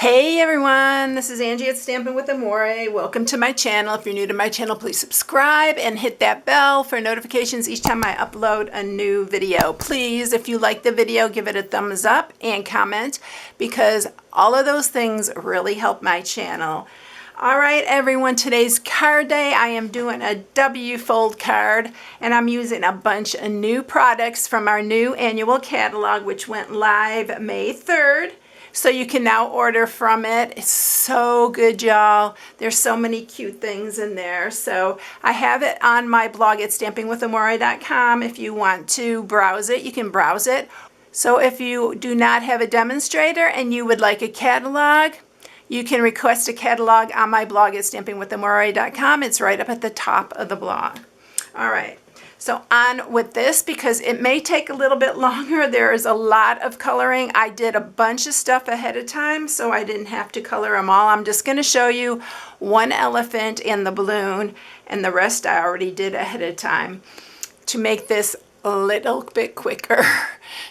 Hey everyone, this is Angie at Stampin' with Amore. Welcome to my channel. If you're new to my channel, please subscribe and hit that bell for notifications each time I upload a new video. Please, if you like the video, give it a thumbs up and comment because all of those things really help my channel. All right, everyone, today's card day. I am doing a W Fold card and I'm using a bunch of new products from our new annual catalog, which went live May 3rd. So you can now order from it. It's so good, y'all. There's so many cute things in there. So I have it on my blog at StampingWithAmore.com. If you want to browse it, you can browse it. So if you do not have a demonstrator and you would like a catalog, you can request a catalog on my blog at StampingWithAmore.com. It's right up at the top of the blog. All right. So on with this, because it may take a little bit longer. There is a lot of coloring. I did a bunch of stuff ahead of time, so I didn't have to color them all. I'm just going to show you one elephant and the balloon, and the rest I already did ahead of time to make this a little bit quicker.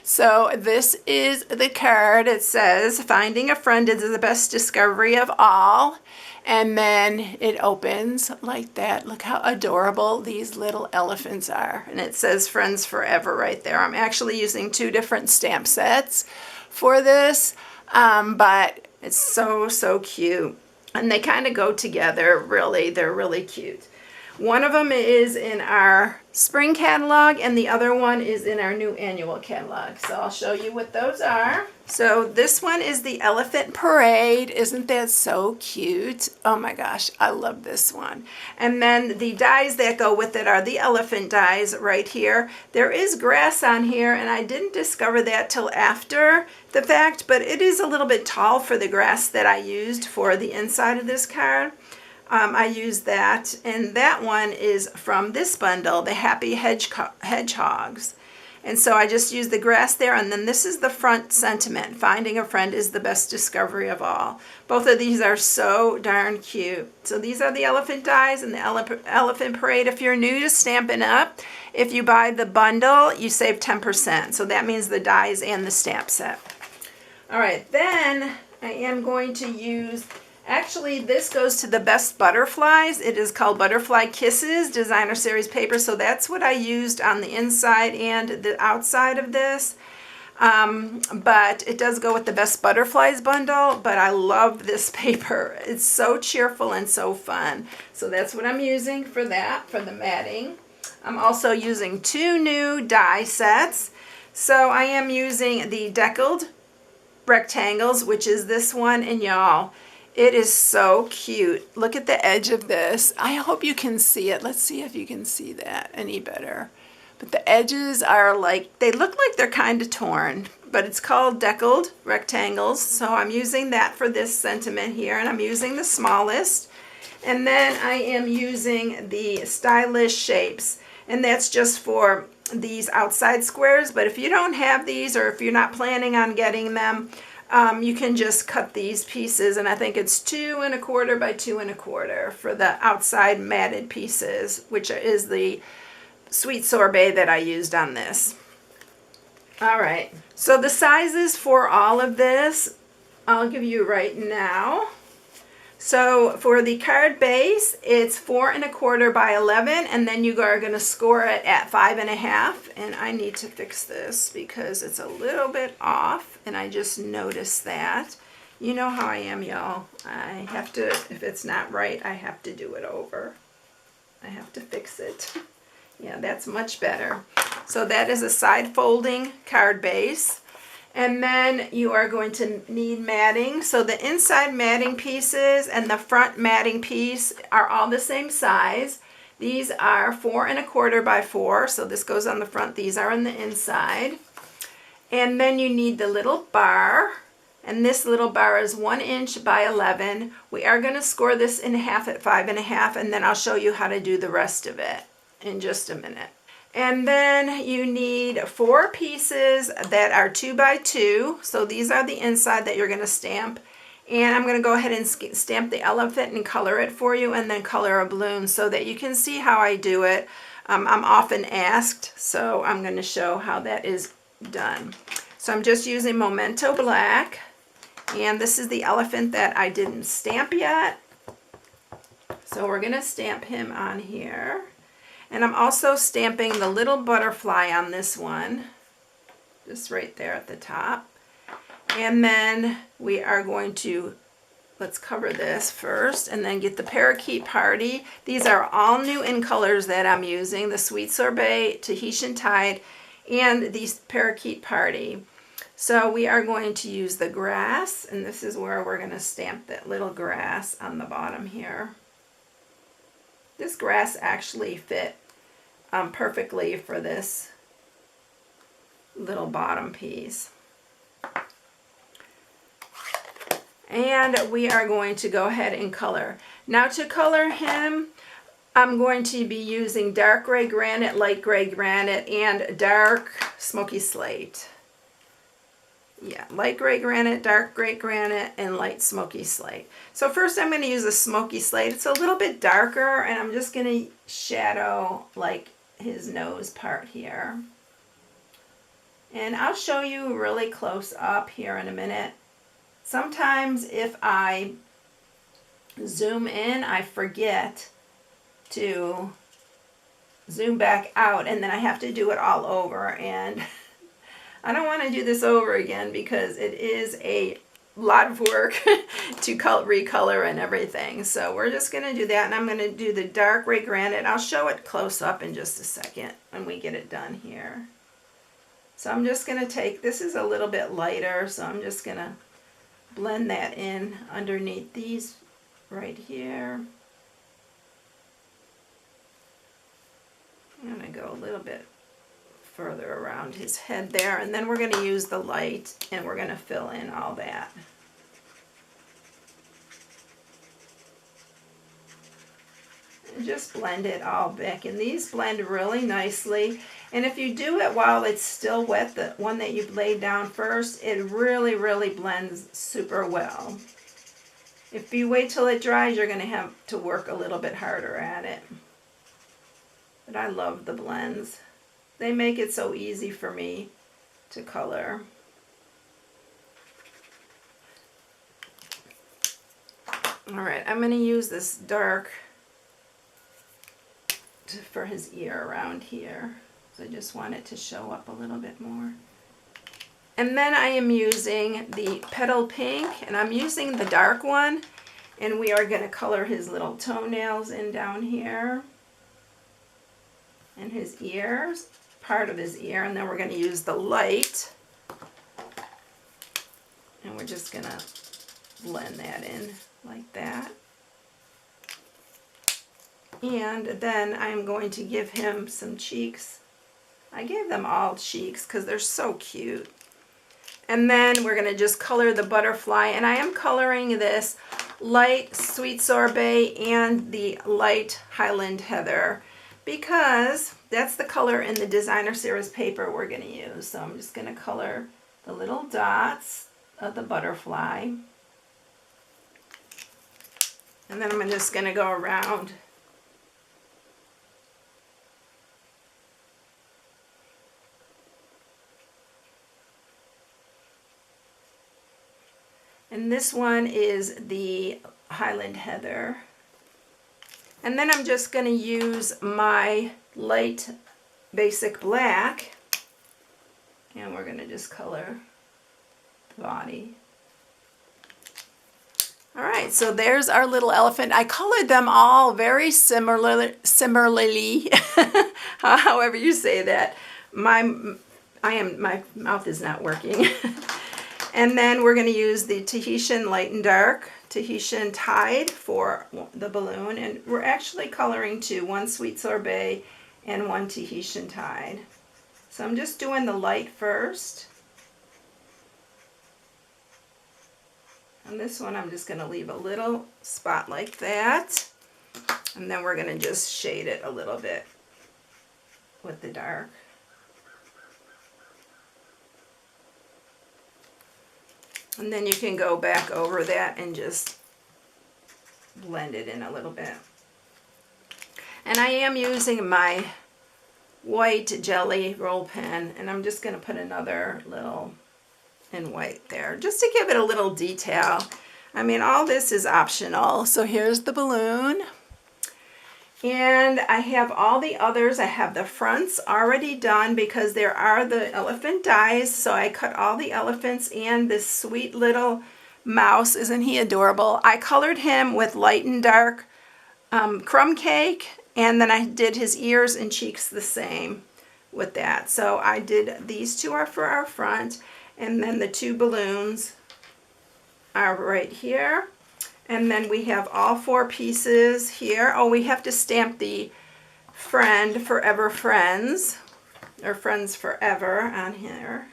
So this is the card. It says, "Finding a friend is the best discovery of all." And then it opens like that. Look how adorable these little elephants are. And it says Friends Forever right there. I'm actually using two different stamp sets for this, but it's so cute. And they kind of go together, really. They're really cute. One of them is in our spring catalog and the other one is in our new annual catalog. So I'll show you what those are. So this one is the Elephant Parade. Isn't that so cute? Oh my gosh, I love this one. And then the dies that go with it are the elephant dies right here. There is grass on here and I didn't discover that till after the fact, but it is a little bit tall for the grass that I used for the inside of this card. I used that, and that one is from this bundle, the Happy Hedgehogs. And so I just used the grass there, and then this is the front sentiment. Finding a friend is the best discovery of all. Both of these are so darn cute. So these are the elephant dies and the elephant parade. If you're new to Stampin' Up, if you buy the bundle, you save 10%. So that means the dies and the stamp set. All right, then I am going to use... Actually, this goes to the best butterflies. It is called Butterfly Kisses Designer Series paper. So that's what I used on the inside and the outside of this. But it does go with the Best Butterflies bundle. But I love this paper. It's so cheerful and so fun. So that's what I'm using for that, for the matting. I'm also using two new die sets. So I am using the Deckled Rectangles, which is this one, and y'all, it is so cute. Look at the edge of this. I hope you can see it. Let's see if you can see that any better. But the edges are like, they look like they're kind of torn, but it's called Deckled Rectangles. So I'm using that for this sentiment here, and I'm using the smallest. And then I am using the Stylish Shapes, and that's just for these outside squares. But if you don't have these, or if you're not planning on getting them, you can just cut these pieces, and I think it's 2 1/4 by 2 1/4 for the outside matted pieces, which is the sweet sorbet that I used on this. All right, so the sizes for all of this, I'll give you right now. So for the card base, it's 4 1/4 by 11, and then you are going to score it at 5 1/2. And I need to fix this because it's a little bit off, and I just noticed that. You know how I am, y'all. I have to, if it's not right, I have to do it over. I have to fix it. Yeah, that's much better. So that is a side folding card base. And then you are going to need matting. So the inside matting pieces and the front matting piece are all the same size. These are 4 1/4 by 4. So this goes on the front. These are on the inside. And then you need the little bar. And this little bar is 1 inch by 11. We are going to score this in half at 5 1/2. And then I'll show you how to do the rest of it in just a minute. And then you need 4 pieces that are 2 by 2. So these are the inside that you're going to stamp. And I'm going to go ahead and stamp the elephant and color it for you, and then color a balloon so that you can see how I do it. I'm often asked, so I'm going to show how that is done. So I'm just using Memento Black, And this is the elephant that I didn't stamp yet. So we're going to stamp him on here. And I'm also stamping the little butterfly on this one, just right there at the top. And then we are going to, let's cover this first and then get the Parakeet Party. These are all new in colors that I'm using, the Sweet Sorbet, Tahitian Tide, and the Parakeet Party. So we are going to use the grass, and this is where we're going to stamp that little grass on the bottom here. This grass actually fit perfectly for this little bottom piece. And we are going to go ahead and color. Now to color him, I'm going to be using dark gray granite, light gray granite, and dark smoky slate. Yeah, light gray granite, dark gray granite, and light smoky slate. So first I'm going to use a smoky slate. It's a little bit darker, and I'm just going to shadow like his nose part here. And I'll show you really close up here in a minute. Sometimes if I zoom in, I forget to zoom back out, and then I have to do it all over, and I don't want to do this over again because it is a lot of work to recolor and everything. So we're just going to do that, and I'm going to do the dark gray granite. I'll show it close up in just a second when we get it done here. So I'm just going to take, this is a little bit lighter, so I'm just going to blend that in underneath these right here. I'm going to go a little bit further around his head there, and then we're going to use the light and we're going to fill in all that. And just blend it all back, and these blend really nicely. And if you do it while it's still wet, the one that you've laid down first, it really, really blends super well. If you wait till it dries, you're going to have to work a little bit harder at it. But I love the blends. They make it so easy for me to color. All right, I'm going to use this dark for his ear around here. So I just want it to show up a little bit more. And then I am using the Petal Pink, and I'm using the dark one, and we are going to color his little toenails in down here and his ears, part of his ear, and then we're going to use the light, and we're just going to blend that in like that. And then I'm going to give him some cheeks. I gave them all cheeks because they're so cute. And then we're going to just color the butterfly, and I am coloring this light Sweet Sorbet and the light Highland Heather because that's the color in the Designer Series paper we're going to use. So I'm just going to color the little dots of the butterfly, and then I'm just going to go around and this one is the Highland Heather. And then I'm just going to use my light basic black, and we're going to just color the body. All right, so there's our little elephant. I colored them all very similarly, however you say that. My mouth is not working. And then we're going to use the Tahitian Light and Dark, Tahitian Tide for the balloon. And we're actually coloring two, one Sweet Sorbet and one Tahitian Tide. So I'm just doing the light first. On this one, I'm just going to leave a little spot like that. And then we're going to just shade it a little bit with the dark. And then you can go back over that and just blend it in a little bit. And I am using my white jelly roll pen, and I'm just going to put another little in white there, just to give it a little detail. I mean, all this is optional. So here's the balloon. And I have all the others. I have the fronts already done because there are the elephant dies. So I cut all the elephants and this sweet little mouse. Isn't he adorable? I colored him with light and dark crumb cake. And then I did his ears and cheeks the same with that. So I did these two are for our front. And then the two balloons are right here. And then we have all 4 pieces here. Oh, we have to stamp the friend forever friends, or friends forever on here.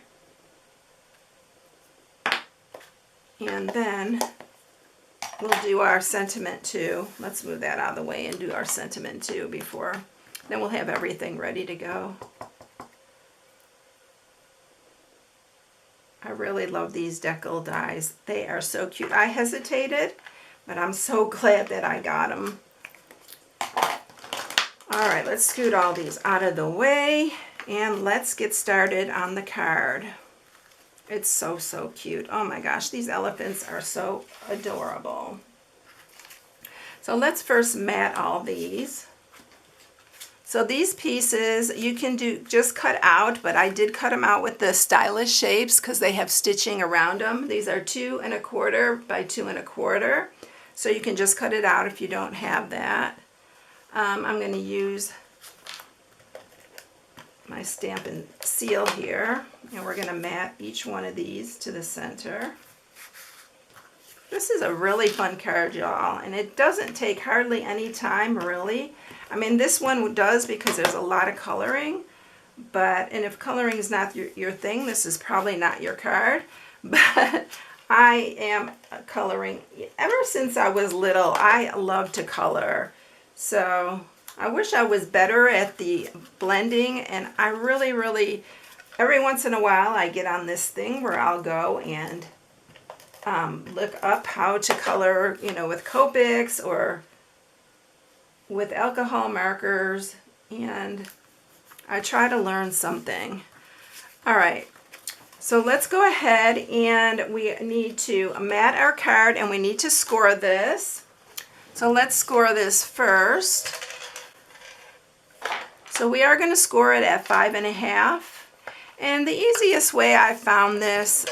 And then we'll do our sentiment too. Let's move that out of the way and do our sentiment too before. Then we'll have everything ready to go. I really love these decal dies. They are so cute. I hesitated, but I'm so glad that I got them. All right, let's scoot all these out of the way and let's get started on the card. It's so, so cute. Oh my gosh, these elephants are so adorable. So let's first mat all these. So these pieces you can just cut out, but I did cut them out with the stylish shapes because they have stitching around them. These are 2 1/4 by 2 1/4. So you can just cut it out if you don't have that. I'm going to use my Stampin' Seal here, and we're going to mat each one of these to the center. This is a really fun card, y'all, and it doesn't take hardly any time, really. I mean, this one does because there's a lot of coloring, and if coloring is not your thing, this is probably not your card. But I am coloring. Ever since I was little, I love to color. So I wish I was better at the blending, and I really, really, every once in a while, I get on this thing where I'll go and look up how to color, you know, with Copics or with alcohol markers, and I try to learn something. All right, so let's go ahead and we need to mat our card and we need to score this. So let's score this first. So we are going to score it at 5.5. And the easiest way I found this,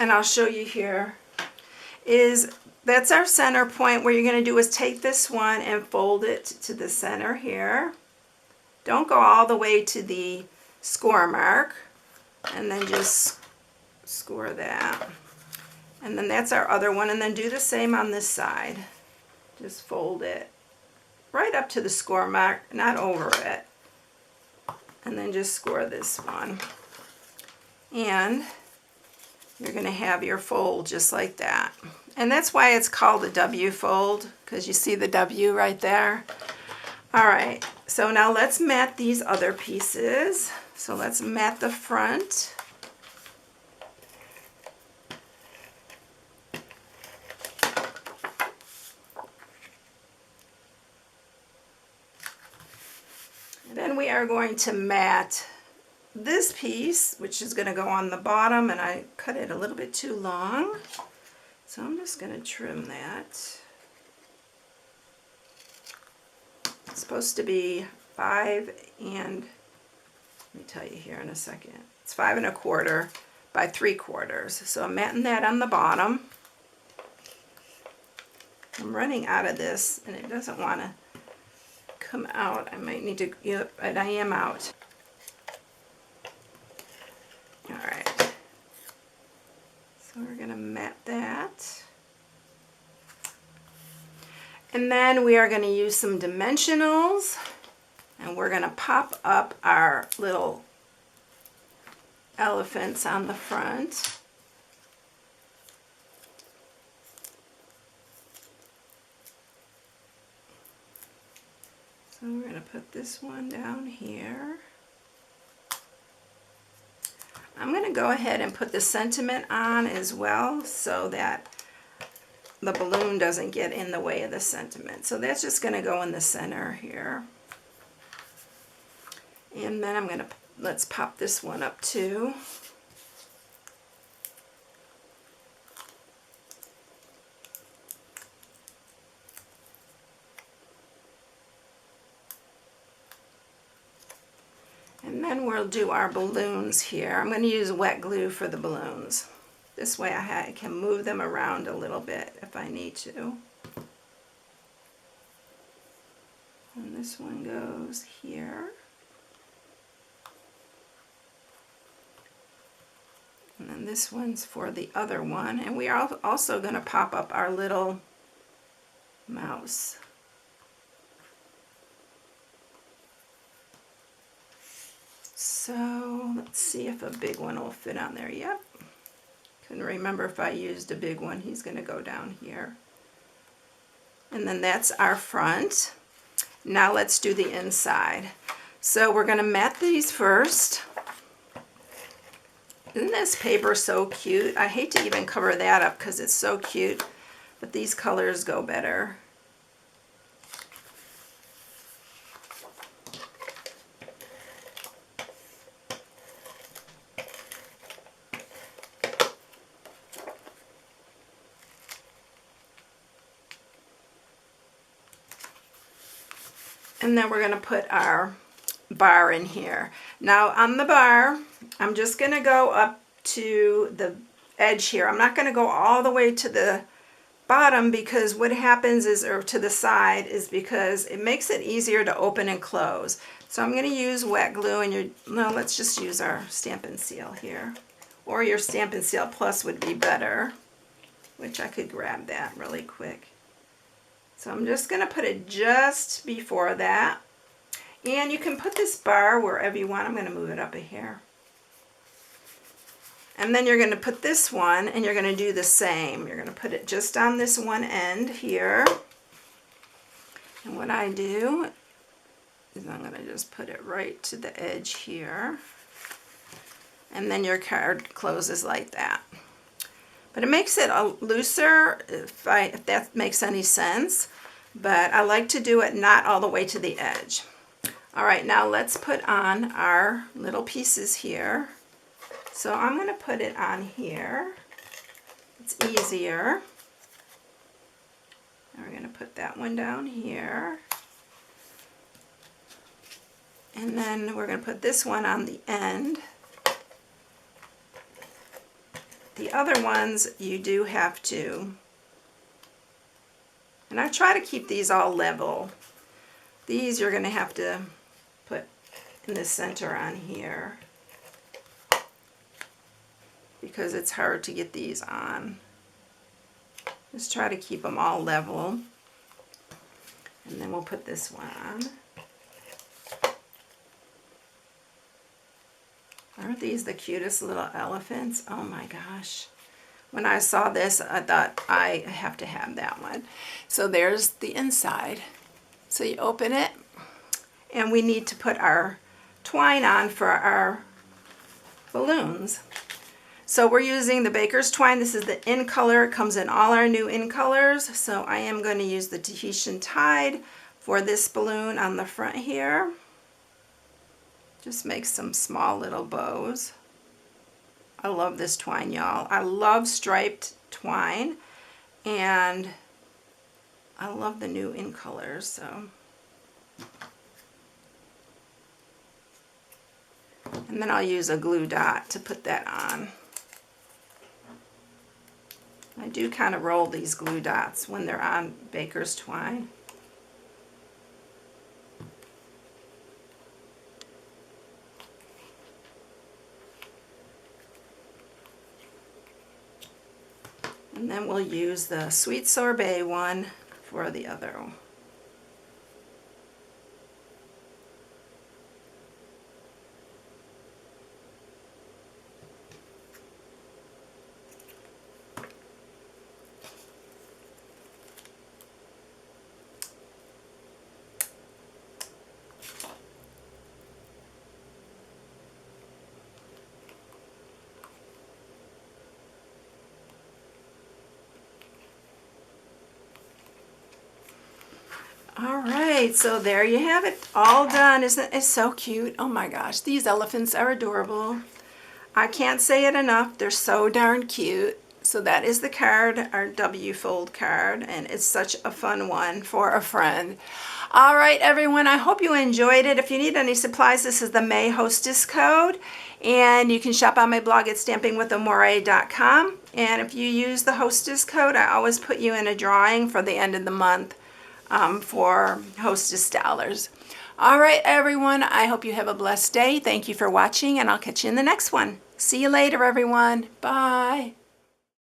and I'll show you here, is that's our center point. What you're going to do is take this one and fold it to the center here. Don't go all the way to the score mark, and then just score that. And then that's our other one, and then do the same on this side. Just fold it right up to the score mark, not over it. And then just score this one. And you're going to have your fold just like that. And that's why it's called the W fold, because you see the W right there. All right, so now let's mat these other pieces. So let's mat the front. And then we are going to mat this piece, which is going to go on the bottom, and I cut it a little bit too long. So I'm just going to trim that. It's supposed to be 5 and, let me tell you here in a second. It's 5 1/4 by 3/4. So I'm matting that on the bottom. I'm running out of this and it doesn't want to come out. I might need to, yep, and I am out. All right. So we're going to mat that. And then we are going to use some dimensionals, and we're going to pop up our little elephants on the front. So we're going to put this one down here. I'm going to go ahead and put the sentiment on as well so that the balloon doesn't get in the way of the sentiment. So that's just going to go in the center here. And then I'm going to, let's pop this one up too. And we'll do our balloons here. I'm going to use wet glue for the balloons. This way I can move them around a little bit if I need to. And this one goes here. And then this one's for the other one. And we are also going to pop up our little mouse. So let's see if a big one will fit on there. Yep. Couldn't remember if I used a big one. He's going to go down here. And then that's our front. Now let's do the inside. So we're going to mat these first. Isn't this paper so cute? I hate to even cover that up because it's so cute, but these colors go better. And then we're going to put our bar in here. Now on the bar, I'm just going to go up to the edge here. I'm not going to go all the way to the bottom because what happens is, or to the side, is because it makes it easier to open and close. So I'm going to use wet glue, and no, let's just use our Stampin' Seal here. Or your Stampin' Seal Plus would be better, which I could grab that really quick. So I'm just going to put it just before that. And you can put this bar wherever you want. I'm going to move it up a hair. And then you're going to put this one, and you're going to do the same. You're going to put it just on this one end here. And what I do is I'm going to just put it right to the edge here. And then your card closes like that. But it makes it looser, if that makes any sense. But I like to do it not all the way to the edge. All right, now let's put on our little pieces here. So I'm going to put it on here. It's easier. And we're going to put that one down here. And then we're going to put this one on the end. The other ones you do have to, and I try to keep these all level. These you're going to have to put in the center on here because it's hard to get these on. Just try to keep them all level. And then we'll put this one on. Aren't these the cutest little elephants? Oh my gosh. When I saw this, I thought I have to have that one. So there's the inside. So you open it, and we need to put our twine on for our balloons. So we're using the Baker's twine. This is the in color. It comes in all our new in colors. So I am going to use the Tahitian Tide for this balloon on the front here. Just make some small little bows. I love this twine, y'all. I love striped twine, and I love the new in colors. So, and then I'll use a glue dot to put that on. I do kind of roll these glue dots when they're on Baker's twine. And then we'll use the Sweet Sorbet one for the other one. All right, so there you have it, all done. Isn't it so cute? Oh my gosh, these elephants are adorable. I can't say it enough. They're so darn cute. So that is the card, our W Fold card, and it's such a fun one for a friend. All right, everyone, I hope you enjoyed it. If you need any supplies, this is the May Hostess code, and you can shop on my blog at StampingWithAmore.com. And if you use the Hostess code, I always put you in a drawing for the end of the month for Hostess dollars. All right, everyone, I hope you have a blessed day. Thank you for watching, and I'll catch you in the next one. See you later, everyone. Bye.